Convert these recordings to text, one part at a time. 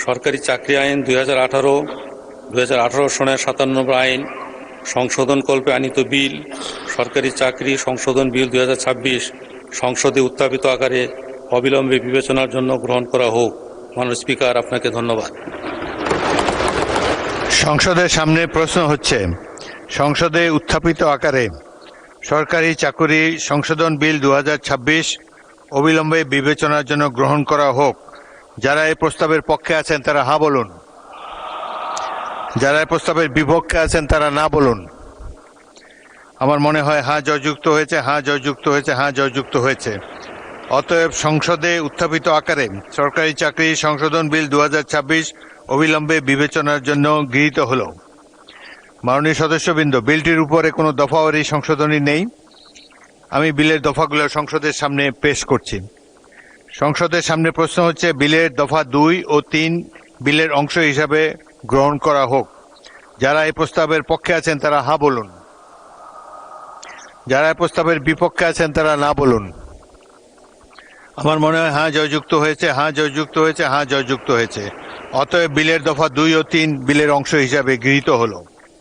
সরকারি চাকরি আইন 2018 সনের 57 নম্বর আইন সংশোধনকল্পে আনিত বিল সরকারি চাকরি সংশোধন বিল 2026 সংসদে উত্থাপিত আকারে অবিলম্বে বিবেচনার জন্য গ্রহণ করা হোক। মাননীয় স্পিকার, আপনাকে ধন্যবাদ। সংসদের সামনে প্রশ্ন হচ্ছে, সংসদে উত্থাপিত আকারে সরকারি চাকুরি সংশোধন বিল 2026 অবিলম্বে বিবেচনার জন্য গ্রহণ করা হোক। যারা এই প্রস্তাবের পক্ষে আছেন তারা হ্যাঁ বলুন, যারা এই প্রস্তাবের বিপক্ষে আছেন তারা না বলুন। আমার মনে হয় হ্যাঁ জয়যুক্ত হয়েছে, হ্যাঁ জয়যুক্ত হয়েছে, হ্যাঁ জয়যুক্ত হয়েছে। অতএব সংসদে উত্থাপিত আকারে সরকারি চাকরি সংশোধন বিল 2026 অবিলম্বে বিবেচনার জন্য গৃহীত হল। মাননীয় সদস্যবৃন্দ, বিলটির উপরে কোনো দফাওয়ারি সংশোধনী নেই। আমি বিলের দফাগুলো সংসদের সামনে পেশ করছি। সংসদের সামনে প্রশ্ন হচ্ছে, বিলের দফা 2 ও 3 বিলের অংশ হিসাবে গ্রহণ করা হোক। যারা এই প্রস্তাবের পক্ষে আছেন তারা হ্যাঁ বলুন, যারা এই প্রস্তাবের বিপক্ষে আছেন তারা না বলুন। আমার মনে হয় হ্যাঁ জয়যুক্ত হয়েছে, হ্যাঁ জয়যুক্ত হয়েছে, হ্যাঁ জয়যুক্ত হয়েছে। অতএব বিলের দফা 2 ও 3 বিলের অংশ হিসাবে গৃহীত হল।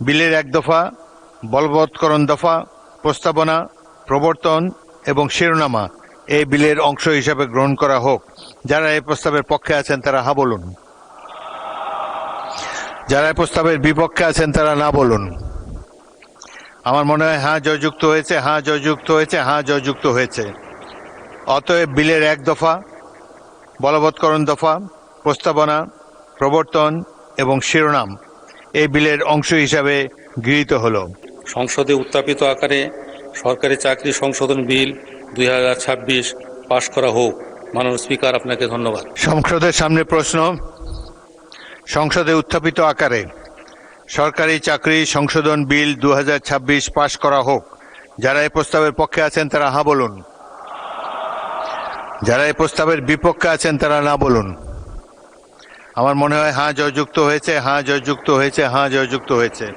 বিলের 1 দফা বলবৎকরণ দফা, প্রস্তাবনা, প্রবর্তন এবং শিরোনামা এই বিলের অংশ হিসাবে গ্রহণ করা হোক। যারা এই প্রস্তাবের পক্ষে আছেন তারা হ্যাঁ বলুন, যারা এই প্রস্তাবের বিপক্ষে আছেন তারা না বলুন। আমার মনে হয় হ্যাঁ জয়যুক্ত হয়েছে, হ্যাঁ জয়যুক্ত হয়েছে, হ্যাঁ জয়যুক্ত হয়েছে। অতএব বিলের 1 দফা বলবৎকরণ দফা, প্রস্তাবনা, প্রবর্তন এবং শিরোনাম এই বিলের অংশ হিসাবে গৃহীত হল। সংসদে উত্থাপিত আকারে সরকারি চাকরি সংশোধন বিল 2026 পাশ করা হোক। মাননীয় স্পিকার, আপনাকে ধন্যবাদ। সংসদের সামনে প্রশ্ন, সংসদে উত্থাপিত আকারে সরকারি চাকরি সংশোধন বিল 2026 পাশ করা হোক। যারা এই প্রস্তাবের পক্ষে আছেন তারা হ্যাঁ বলুন, যারা এই প্রস্তাবের বিপক্ষে আছেন তারা না বলুন। আমার মনে হয় হ্যাঁ জয়যুক্ত হয়েছে, হ্যাঁ জয়যুক্ত হয়েছে, হ্যাঁ জয়যুক্ত হয়েছে।